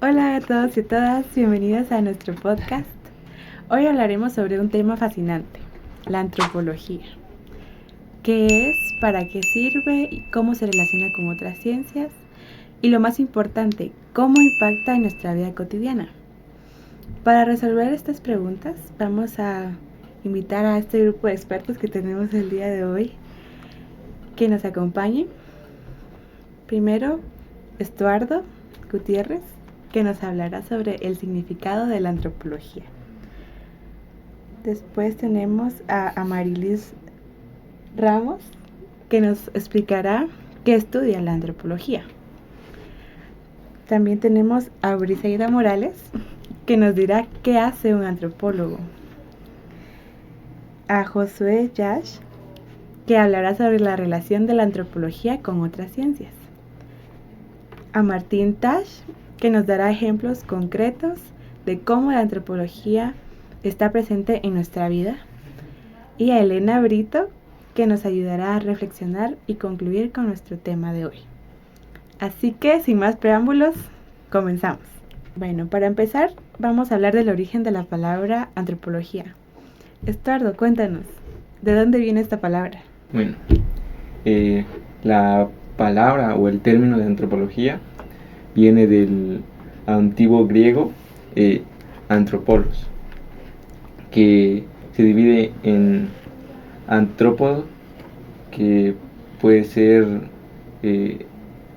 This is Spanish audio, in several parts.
Hola a todos y a todas, bienvenidos a nuestro podcast. Hoy hablaremos sobre un tema fascinante, la antropología. ¿Qué es? ¿Para qué sirve? ¿Y cómo se relaciona con otras ciencias? Y lo más importante, ¿cómo impacta en nuestra vida cotidiana? Para resolver estas preguntas, vamos a invitar a este grupo de expertos que tenemos el día de hoy que nos acompañen. Primero, Estuardo Gutiérrez, que nos hablará sobre el significado de la antropología. Después tenemos a Amarilis Ramos, que nos explicará qué estudia la antropología. También tenemos a Briseida Morales, que nos dirá qué hace un antropólogo. A Josué Yash, que hablará sobre la relación de la antropología con otras ciencias. A Martín Tash, que nos dará ejemplos concretos de cómo la antropología está presente en nuestra vida. Y a Elena Brito, que nos ayudará a reflexionar y concluir con nuestro tema de hoy. Así que, sin más preámbulos, comenzamos. Bueno, para empezar, vamos a hablar del origen de la palabra antropología. Estuardo, cuéntanos, ¿de dónde viene esta palabra? Bueno, la palabra o el término de antropología viene del antiguo griego anthropolos, que se divide en antrópodo, que puede ser,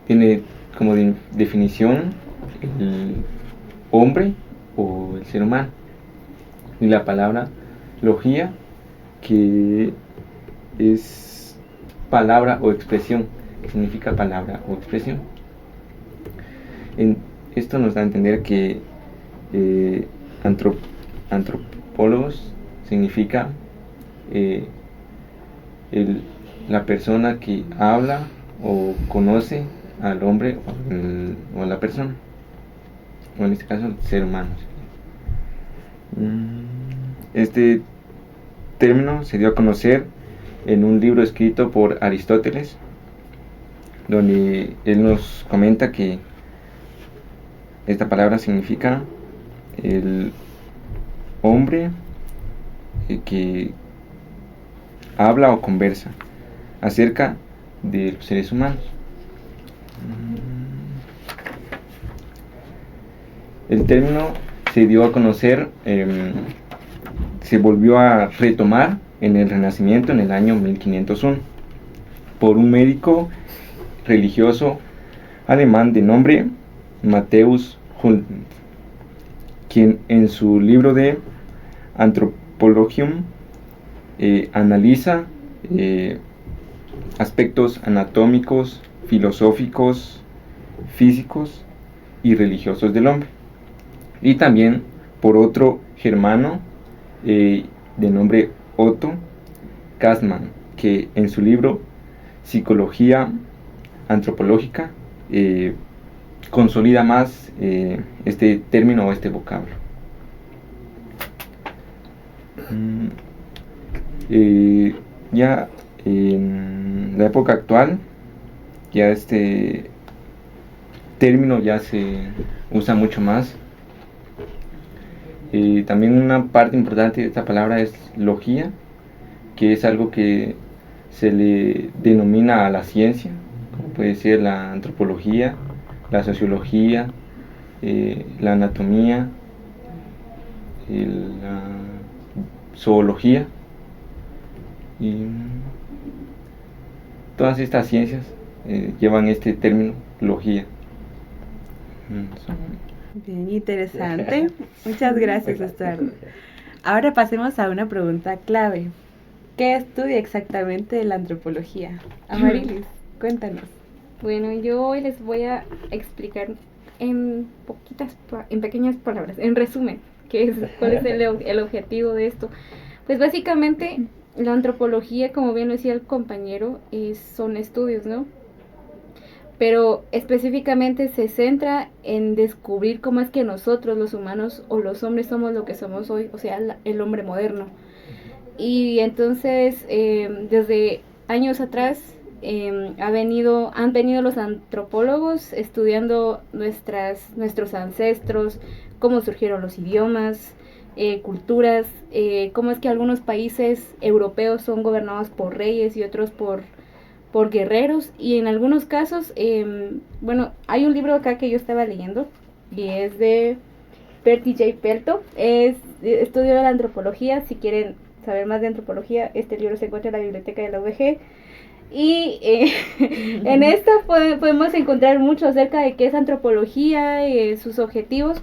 tiene como definición el hombre o el ser humano, y la palabra logía, que es palabra o expresión, que significa palabra o expresión. Esto nos da a entender que antropólogos significa la persona que habla o conoce al hombre o a la persona, o en este caso el ser humano. Este término se dio a conocer en un libro escrito por Aristóteles, donde él nos comenta que esta palabra significa el hombre que habla o conversa acerca de los seres humanos. El término se dio a conocer, se volvió a retomar en el Renacimiento en el año 1501 por un médico religioso alemán de nombre Matthäus Hultmann, quien en su libro de Anthropologium analiza aspectos anatómicos, filosóficos, físicos y religiosos del hombre, y también por otro germano de nombre Otto Kastmann, que en su libro Psicología Antropológica consolida más este término o este vocablo. Ya en la época actual, ya este término ya se usa mucho más. También una parte importante de esta palabra es logía, que es algo que se le denomina a la ciencia, como puede ser la antropología, la sociología, la anatomía, la zoología, y todas estas ciencias llevan este término logía. Bien interesante. Muchas gracias, Estuardo. Ahora pasemos a una pregunta clave. ¿Qué estudia exactamente la antropología? Amarilis, cuéntanos. Bueno, yo hoy les voy a explicar en pequeñas palabras, en resumen, cuál es el objetivo de esto. Pues básicamente la antropología, como bien lo decía el compañero, son estudios, ¿no? Pero específicamente se centra en descubrir cómo es que nosotros, los humanos o los hombres, somos lo que somos hoy, o sea, el hombre moderno. Y entonces, desde años atrás, han venido los antropólogos estudiando nuestros ancestros, cómo surgieron los idiomas, culturas, cómo es que algunos países europeos son gobernados por reyes y otros por guerreros, y en algunos casos, bueno, hay un libro acá que yo estaba leyendo y es de Percy J. Pelto, es estudio de la antropología. Si quieren saber más de antropología, este libro se encuentra en la biblioteca de la UVG. Y en esta podemos encontrar mucho acerca de qué es antropología, sus objetivos.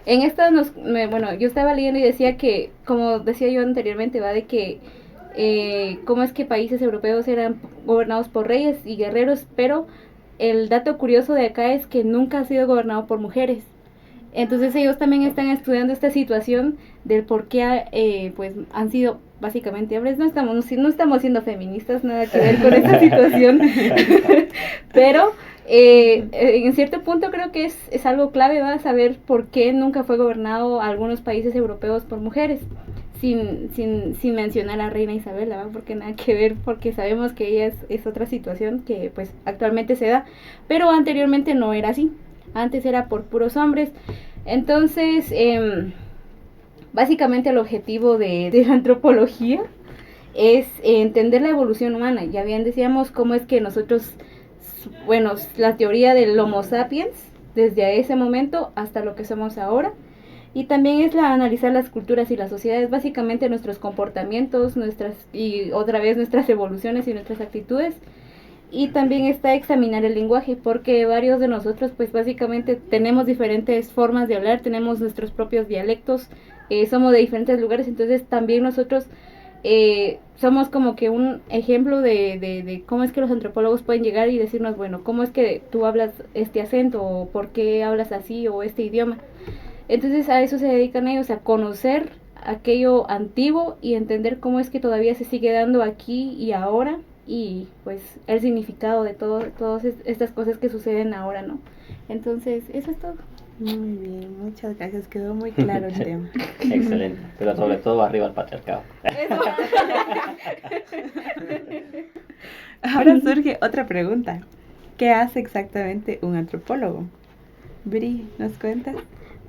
En esta bueno, yo estaba leyendo y decía que, como decía yo anteriormente, va de que cómo es que países europeos eran gobernados por reyes y guerreros, pero el dato curioso de acá es que nunca ha sido gobernado por mujeres. Entonces ellos también están estudiando esta situación del por qué pues han sido básicamente hombres. No estamos siendo feministas, nada que ver con esta situación, pero en cierto punto creo que es algo clave, va a saber por qué nunca fue gobernado algunos países europeos por mujeres, sin mencionar a Reina Isabel, ¿va? Porque nada que ver, porque sabemos que ella es otra situación que pues actualmente se da, pero anteriormente no era así. Antes era por puros hombres. Entonces, básicamente el objetivo de la antropología es entender la evolución humana. Ya bien decíamos cómo es que nosotros, bueno, la teoría del Homo sapiens, desde ese momento hasta lo que somos ahora. Y también es analizar las culturas y las sociedades, básicamente nuestros comportamientos, y otra vez nuestras evoluciones y nuestras actitudes. Y también está examinar el lenguaje, porque varios de nosotros pues básicamente tenemos diferentes formas de hablar, tenemos nuestros propios dialectos, somos de diferentes lugares, entonces también nosotros somos como que un ejemplo de cómo es que los antropólogos pueden llegar y decirnos, bueno, cómo es que tú hablas este acento, o por qué hablas así, o este idioma. Entonces a eso se dedican ellos, a conocer aquello antiguo y entender cómo es que todavía se sigue dando aquí y ahora, y pues el significado de todas estas cosas que suceden ahora, ¿no? Entonces, eso es todo. Muy bien, muchas gracias, quedó muy claro el tema. Excelente, pero sobre todo arriba el patriarcado. Ahora surge otra pregunta. ¿Qué hace exactamente un antropólogo? Bri, ¿nos cuentas?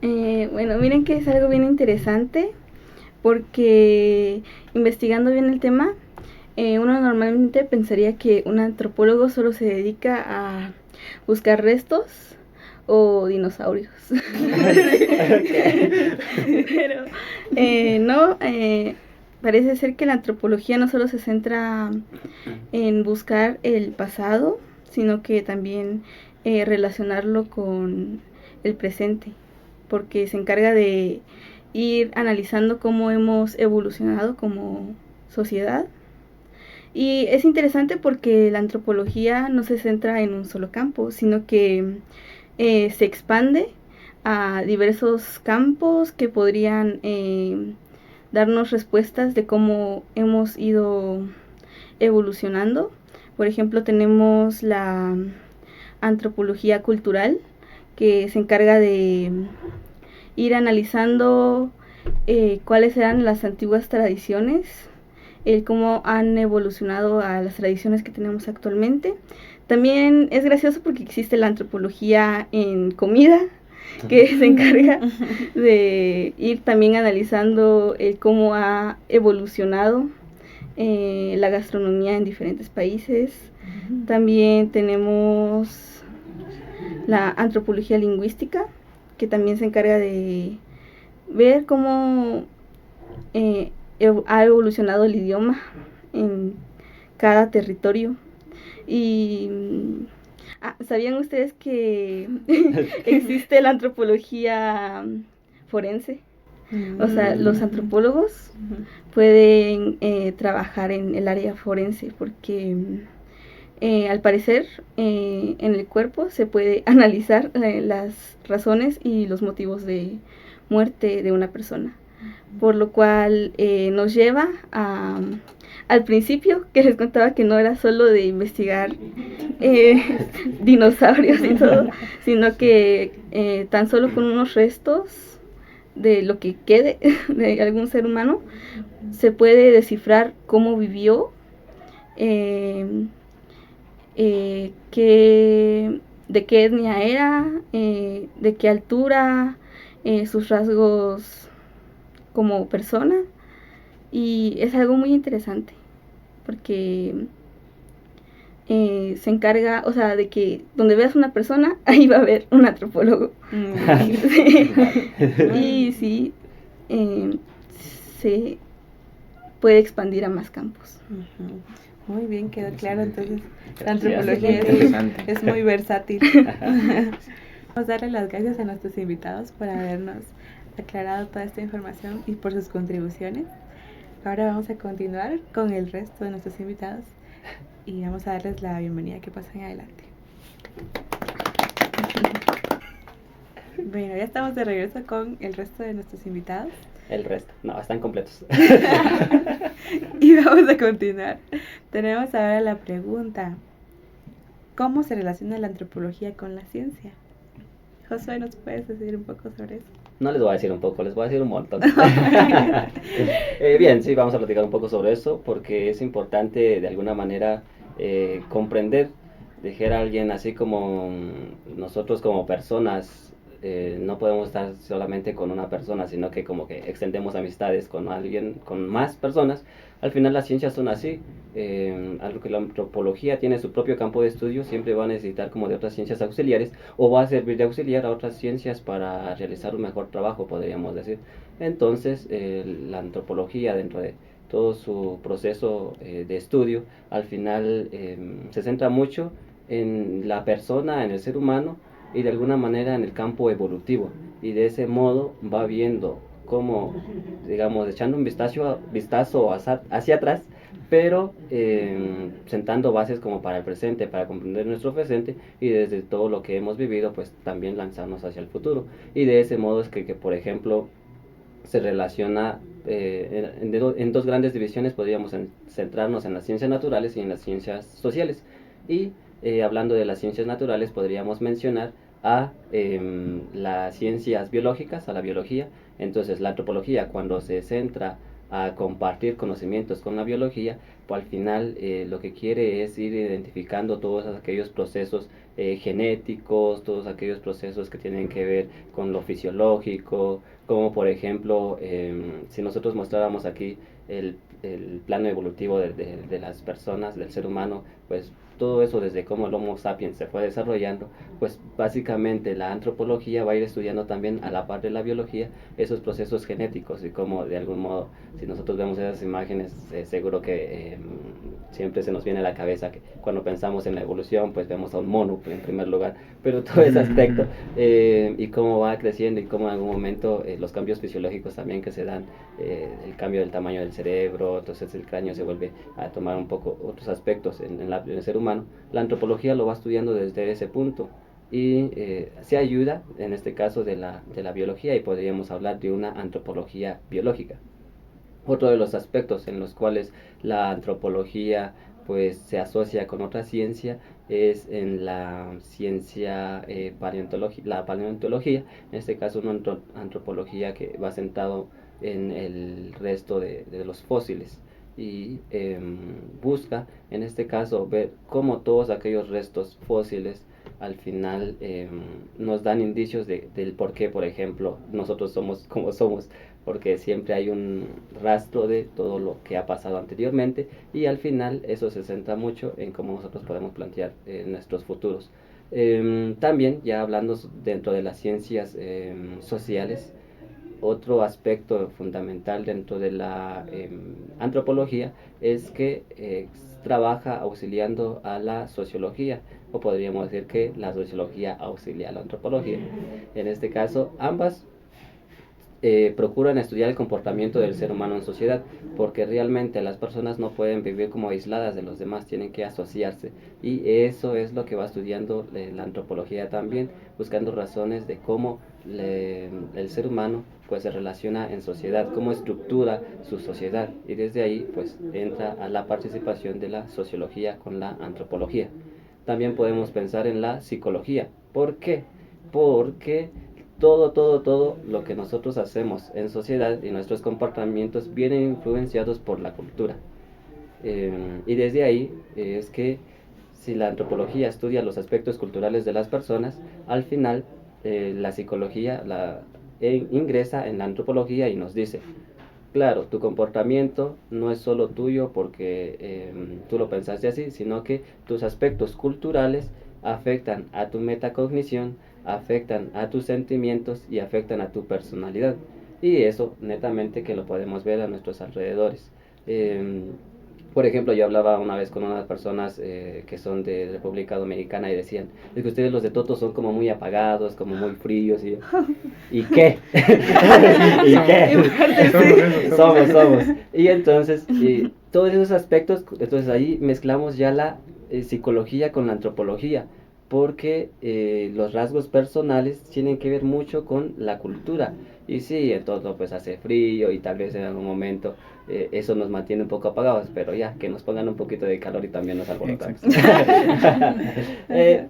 Bueno, miren que es algo bien interesante, porque investigando bien el tema, uno normalmente pensaría que un antropólogo solo se dedica a buscar restos o dinosaurios. Pero no, parece ser que la antropología no solo se centra en buscar el pasado, sino que también relacionarlo con el presente, porque se encarga de ir analizando cómo hemos evolucionado como sociedad. Y es interesante porque la antropología no se centra en un solo campo, sino que se expande a diversos campos que podrían darnos respuestas de cómo hemos ido evolucionando. Por ejemplo, tenemos la antropología cultural, que se encarga de ir analizando cuáles eran las antiguas tradiciones, cómo han evolucionado a las tradiciones que tenemos actualmente. También es gracioso porque existe la antropología en comida, que se encarga de ir también analizando cómo ha evolucionado la gastronomía en diferentes países. También tenemos la antropología lingüística, que también se encarga de ver cómo ha evolucionado el idioma en cada territorio. Y ¿sabían ustedes que existe la antropología forense? O sea, los antropólogos pueden trabajar en el área forense, porque al parecer en el cuerpo se puede analizar las razones y los motivos de muerte de una persona, por lo cual nos lleva al principio que les contaba, que no era solo de investigar dinosaurios y todo, sino que tan solo con unos restos de lo que quede de algún ser humano se puede descifrar cómo vivió, de qué etnia era, de qué altura, sus rasgos como persona. Y es algo muy interesante porque se encarga, o sea, de que donde veas una persona, ahí va a haber un antropólogo. Y sí, se puede expandir a más campos. Ujú. Muy bien, quedó claro. Entonces, la Gracias. antropología Interesante. es muy versátil. Vamos a darle las gracias a nuestros invitados por habernos aclarado toda esta información y por sus contribuciones. Ahora vamos a continuar con el resto de nuestros invitados y vamos a darles la bienvenida, que pasen adelante. Bueno, ya estamos de regreso con el resto de nuestros invitados. El resto, no, están completos. Y vamos a continuar. Tenemos ahora la pregunta: ¿cómo se relaciona la antropología con la ciencia? Josué, ¿nos puedes decir un poco sobre eso? No les voy a decir un poco, les voy a decir un montón. Bien, sí, vamos a platicar un poco sobre eso porque es importante de alguna manera comprender, dejar a alguien así como nosotros como personas. No podemos estar solamente con una persona, sino que como que extendemos amistades con alguien, con más personas. Al final las ciencias son así. Algo que la antropología tiene su propio campo de estudio, siempre va a necesitar como de otras ciencias auxiliares o va a servir de auxiliar a otras ciencias para realizar un mejor trabajo, podríamos decir. Entonces, la antropología dentro de todo su proceso de estudio, al final se centra mucho en la persona, en el ser humano, y de alguna manera en el campo evolutivo, y de ese modo va viendo cómo, digamos, echando un vistazo hacia atrás, pero sentando bases como para el presente, para comprender nuestro presente, y desde todo lo que hemos vivido, pues también lanzarnos hacia el futuro. Y de ese modo es que por ejemplo, se relaciona en dos grandes divisiones. Podríamos centrarnos en las ciencias naturales y en las ciencias sociales. Y hablando de las ciencias naturales, podríamos mencionar a las ciencias biológicas, a la biología. Entonces, la antropología, cuando se centra a compartir conocimientos con la biología, pues al final lo que quiere es ir identificando todos aquellos procesos genéticos, todos aquellos procesos que tienen que ver con lo fisiológico, como por ejemplo, si nosotros mostráramos aquí el plano evolutivo de las personas, del ser humano, pues todo eso desde cómo el Homo sapiens se fue desarrollando, pues básicamente la antropología va a ir estudiando también a la par de la biología esos procesos genéticos y cómo de algún modo, si nosotros vemos esas imágenes, seguro que siempre se nos viene a la cabeza que cuando pensamos en la evolución, pues vemos a un mono en primer lugar, pero todo ese aspecto y cómo va creciendo y cómo en algún momento los cambios fisiológicos también que se dan, el cambio del tamaño del cerebro, entonces el cráneo se vuelve a tomar un poco otros aspectos en el ser humano. La antropología lo va estudiando desde ese punto y se ayuda en este caso de la biología, y podríamos hablar de una antropología biológica. Otro de los aspectos en los cuales la antropología pues se asocia con otra ciencia es en la ciencia la paleontología, en este caso una antropología que va sentado en el resto de los fósiles y busca en este caso ver cómo todos aquellos restos fósiles al final nos dan indicios del por qué, por ejemplo, nosotros somos como somos, porque siempre hay un rastro de todo lo que ha pasado anteriormente, y al final eso se centra mucho en cómo nosotros podemos plantear nuestros futuros. También, ya hablando dentro de las ciencias sociales, otro aspecto fundamental dentro de la antropología es que trabaja auxiliando a la sociología, o podríamos decir que la sociología auxilia a la antropología. En este caso, ambas procuran estudiar el comportamiento del ser humano en sociedad, porque realmente las personas no pueden vivir como aisladas de los demás, tienen que asociarse, y eso es lo que va estudiando la antropología también, buscando razones de cómo el ser humano pues se relaciona en sociedad, cómo estructura su sociedad, y desde ahí pues entra a la participación de la sociología con la antropología. También podemos pensar en la psicología. ¿Por qué? Porque todo lo que nosotros hacemos en sociedad y nuestros comportamientos vienen influenciados por la cultura. Y desde ahí es que si la antropología estudia los aspectos culturales de las personas, al final la psicología ingresa en la antropología y nos dice, claro, tu comportamiento no es solo tuyo porque tú lo pensaste así, sino que tus aspectos culturales afectan a tu metacognición, afectan a tus sentimientos y afectan a tu personalidad. Y eso netamente que lo podemos ver a nuestros alrededores. Por ejemplo, yo hablaba una vez con unas personas que son de República Dominicana y decían, es que ustedes los de Toto son como muy apagados, como muy fríos. ¿Y qué? ¿Y qué? Somos. Y entonces, todos esos aspectos, entonces ahí mezclamos ya la psicología con la antropología, porque los rasgos personales tienen que ver mucho con la cultura. Y sí, entonces pues hace frío y tal vez en algún momento eso nos mantiene un poco apagados, pero ya, que nos pongan un poquito de calor y también nos alborotamos.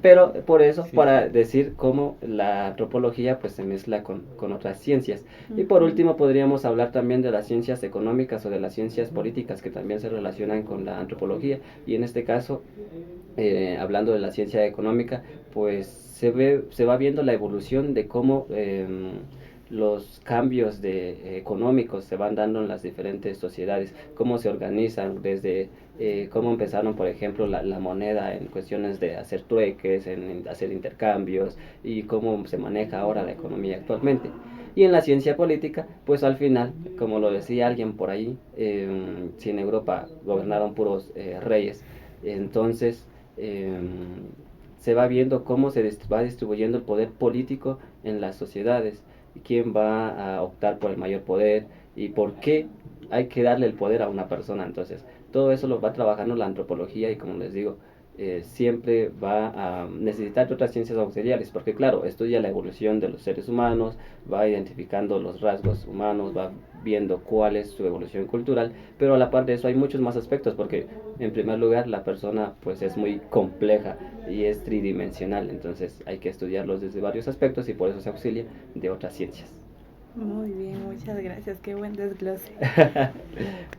Pero por eso, sí, para decir cómo la antropología pues se mezcla con otras ciencias. Y por último podríamos hablar también de las ciencias económicas o de las ciencias políticas que también se relacionan con la antropología. Y en este caso, hablando de la ciencia económica, pues se va viendo la evolución de cómo los cambios económicos se van dando en las diferentes sociedades, cómo se organizan, desde cómo empezaron, por ejemplo, la moneda en cuestiones de hacer trueques, en hacer intercambios, y cómo se maneja ahora la economía actualmente. Y en la ciencia política, pues al final, como lo decía alguien por ahí, si en Europa gobernaron puros reyes, entonces se va viendo cómo se va distribuyendo el poder político en las sociedades, quién va a optar por el mayor poder y por qué hay que darle el poder a una persona. Entonces, todo eso lo va trabajando la antropología y, como les digo, siempre va a necesitar de otras ciencias auxiliares, porque claro, estudia la evolución de los seres humanos, va identificando los rasgos humanos, va viendo cuál es su evolución cultural, pero a la par de eso hay muchos más aspectos, porque en primer lugar la persona pues es muy compleja y es tridimensional, entonces hay que estudiarlos desde varios aspectos y por eso se auxilia de otras ciencias. Muy bien, muchas gracias, qué buen desglose.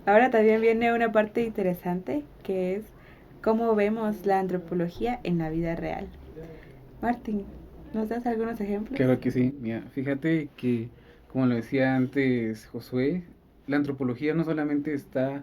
Ahora también viene una parte interesante, que es cómo vemos la antropología en la vida real. Martín, ¿nos das algunos ejemplos? Claro que sí. Mira, fíjate que, como lo decía antes Josué, la antropología no solamente está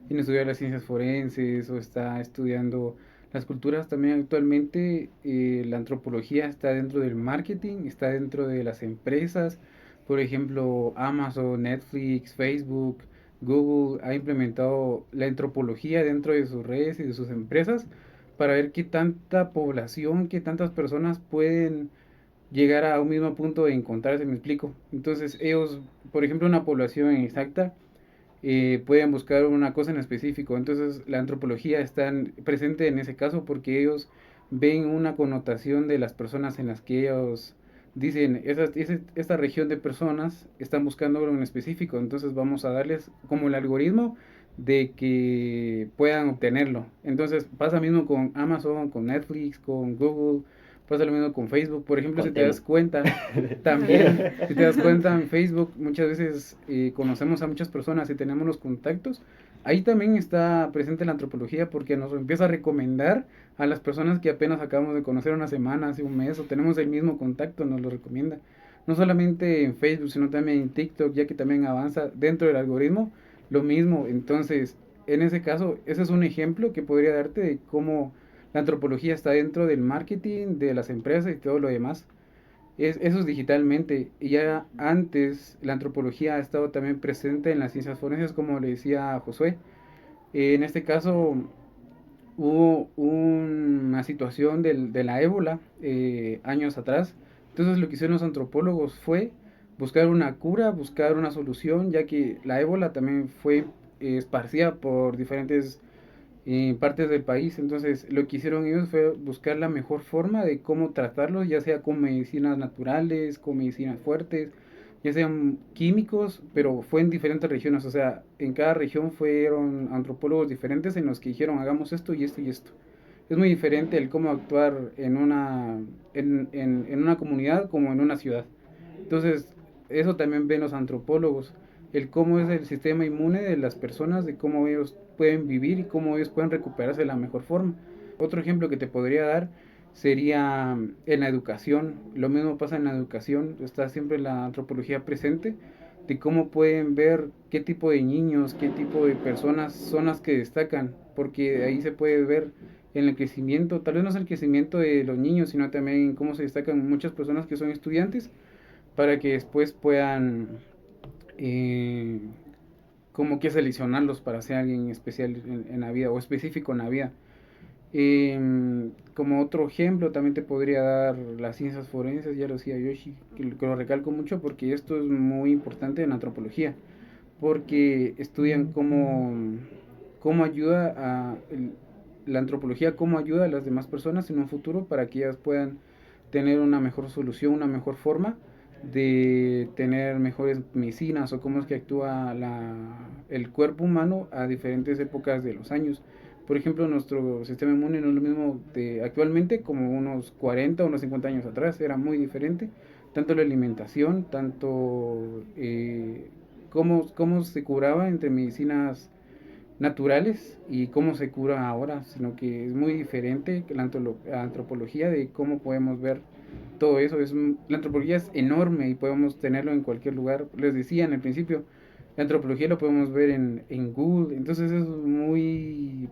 en estudiar las ciencias forenses o está estudiando las culturas, también actualmente la antropología está dentro del marketing, está dentro de las empresas. Por ejemplo, Amazon, Netflix, Facebook, Google ha implementado la antropología dentro de sus redes y de sus empresas para ver qué tanta población, qué tantas personas pueden llegar a un mismo punto de encontrarse, me explico. Entonces ellos, por ejemplo, una población exacta, pueden buscar una cosa en específico. Entonces la antropología está presente en ese caso porque ellos ven una connotación de las personas en las que ellos dicen, esta región de personas están buscando algo en específico, entonces vamos a darles como el algoritmo de que puedan obtenerlo. Entonces pasa mismo con Amazon, con Netflix, con Google, pasa lo mismo con Facebook. Por ejemplo, si te das cuenta, también, si te das cuenta en Facebook, muchas veces conocemos a muchas personas y tenemos los contactos. Ahí también está presente la antropología porque nos empieza a recomendar a las personas que apenas acabamos de conocer una semana, hace un mes, o tenemos el mismo contacto, nos lo recomienda. No solamente en Facebook, sino también en TikTok, ya que también avanza dentro del algoritmo, lo mismo. Entonces, en ese caso, ese es un ejemplo que podría darte de cómo la antropología está dentro del marketing, de las empresas y todo lo demás. Eso es digitalmente. Y ya antes la antropología ha estado también presente en las ciencias forenses, como le decía Josué. En este caso hubo una situación de la ébola años atrás. Entonces lo que hicieron los antropólogos fue buscar una cura, buscar una solución, ya que la ébola también fue esparcida por diferentes partes del país. Entonces lo que hicieron ellos fue buscar la mejor forma de cómo tratarlos, ya sea con medicinas naturales, con medicinas fuertes, ya sean químicos, pero fue en diferentes regiones. O sea, en cada región fueron antropólogos diferentes en los que dijeron hagamos esto y esto y esto. Es muy diferente el cómo actuar en una comunidad como en una ciudad. Entonces eso también ven los antropólogos, el cómo es el sistema inmune de las personas, de cómo ellos pueden vivir y cómo ellos pueden recuperarse de la mejor forma. Otro ejemplo que te podría dar sería en la educación. Lo mismo pasa en la educación, está siempre la antropología presente, de cómo pueden ver qué tipo de niños, qué tipo de personas son las que destacan, porque ahí se puede ver en el crecimiento, tal vez no es el crecimiento de los niños, sino también en cómo se destacan muchas personas que son estudiantes, para que después puedan eh, como que seleccionarlos para ser alguien especial en la vida o específico en la vida. Como otro ejemplo también te podría dar las ciencias forenses, ya lo decía Yoshi, que lo recalco mucho porque esto es muy importante en antropología, porque estudian cómo ayuda la antropología, cómo ayuda a las demás personas en un futuro para que ellas puedan tener una mejor solución, una mejor forma de tener mejores medicinas o cómo es que actúa el cuerpo humano a diferentes épocas de los años. Por ejemplo, nuestro sistema inmune no es lo mismo actualmente como unos 40 o unos 50 años atrás, era muy diferente. Tanto la alimentación, tanto cómo se curaba entre medicinas naturales y cómo se cura ahora, sino que es muy diferente que la antropología de cómo podemos ver todo eso. La antropología es enorme y podemos tenerlo en cualquier lugar. Les decía en el principio, la antropología lo podemos ver en Google, entonces es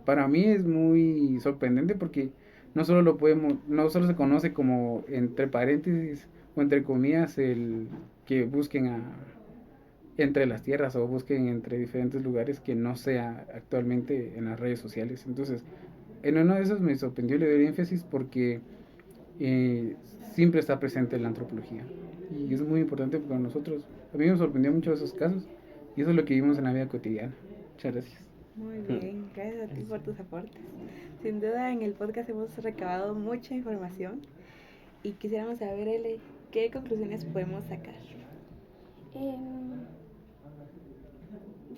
para mí es muy sorprendente porque no solo se conoce como entre paréntesis o entre comillas el que busquen entre las tierras o busquen entre diferentes lugares que no sea actualmente en las redes sociales. Entonces, en uno de esos me sorprendió, le doy énfasis porque eh, siempre está presente la antropología y es muy importante para nosotros. A mí me sorprendió mucho esos casos y eso es lo que vivimos en la vida cotidiana. Muchas gracias. Muy bien, gracias a ti por tus aportes. Sin duda en el podcast hemos recabado mucha información y quisiéramos saber, Ele, ¿qué conclusiones podemos sacar?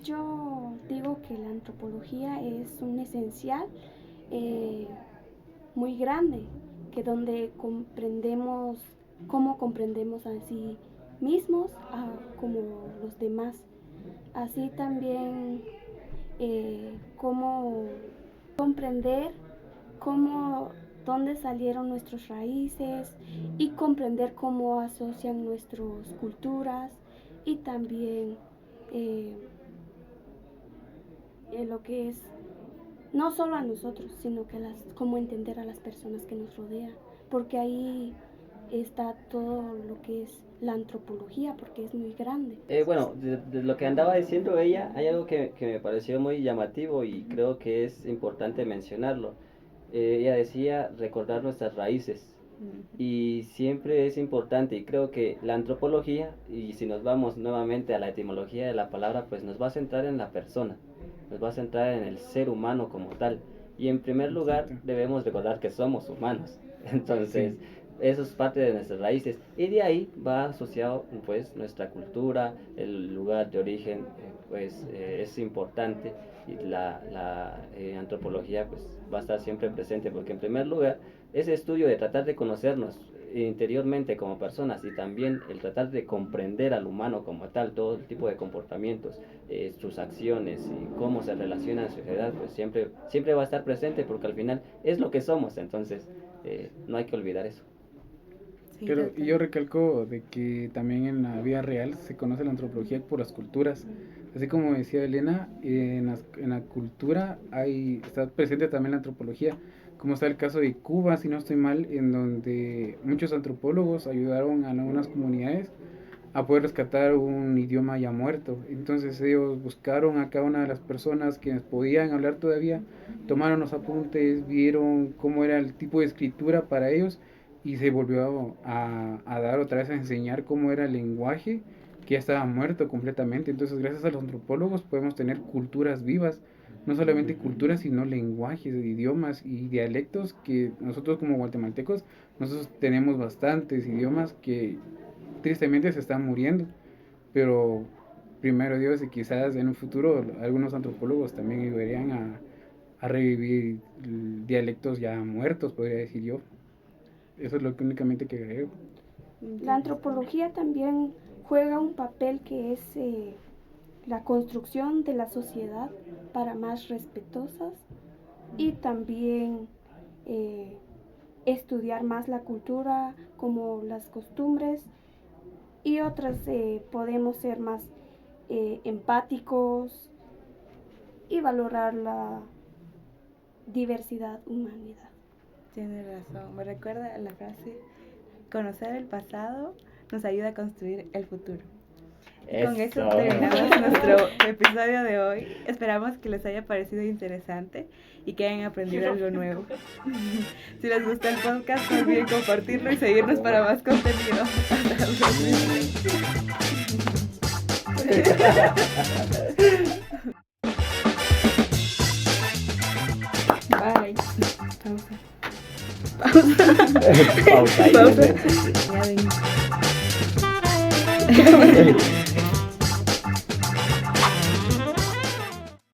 Yo digo que la antropología es un esencial muy grande, que donde comprendemos cómo comprendemos a sí mismos como los demás. Así también cómo comprender dónde salieron nuestras raíces y comprender cómo asocian nuestras culturas y también lo que es no solo a nosotros, sino que cómo entender a las personas que nos rodean, porque ahí está todo lo que es la antropología, porque es muy grande. Bueno, de lo que andaba diciendo ella, hay algo que me pareció muy llamativo y creo que es importante mencionarlo. Ella decía recordar nuestras raíces. Y siempre es importante, y creo que la antropología, y si nos vamos nuevamente a la etimología de la palabra, pues nos va a centrar en la persona, nos va a centrar en el ser humano como tal. Y en primer lugar debemos recordar que somos humanos. Entonces, eso es parte de nuestras raíces. Y de ahí va asociado pues nuestra cultura, el lugar de origen, pues es importante. Y la antropología pues va a estar siempre presente, porque en primer lugar ese estudio de tratar de conocernos interiormente como personas y también el tratar de comprender al humano como tal, todo el tipo de comportamientos, sus acciones y cómo se relaciona en sociedad, pues siempre va a estar presente, porque al final es lo que somos. Entonces no hay que olvidar eso. Sí, Pero yo recalco de que también en la vida real se conoce la antropología por las culturas. Así como decía Elena, en la cultura está presente también la antropología, como está el caso de Cuba, si no estoy mal, en donde muchos antropólogos ayudaron a algunas comunidades a poder rescatar un idioma ya muerto. Entonces ellos buscaron a cada una de las personas que podían hablar todavía, tomaron los apuntes, vieron cómo era el tipo de escritura para ellos y se volvió a dar otra vez a enseñar cómo era el lenguaje que ya estaba muerto completamente. Entonces gracias a los antropólogos podemos tener culturas vivas, no solamente culturas sino lenguajes, idiomas y dialectos que nosotros como guatemaltecos nosotros tenemos bastantes idiomas que tristemente se están muriendo, pero primero Dios y quizás en un futuro algunos antropólogos también ayudarían a revivir dialectos ya muertos, podría decir yo. Eso es lo que únicamente que creo. La antropología también juega un papel que es la construcción de la sociedad para más respetuosas y también estudiar más la cultura, como las costumbres, y otras podemos ser más empáticos y valorar la diversidad humanidad. Tienes razón. Me recuerda la frase: conocer el pasado nos ayuda a construir el futuro. Y con eso terminamos nuestro episodio de hoy. Esperamos que les haya parecido interesante y que hayan aprendido algo nuevo. Si les gusta el podcast, no olviden compartirlo y seguirnos para más contenido. Bye. Pausa. Pausa. Ya ven.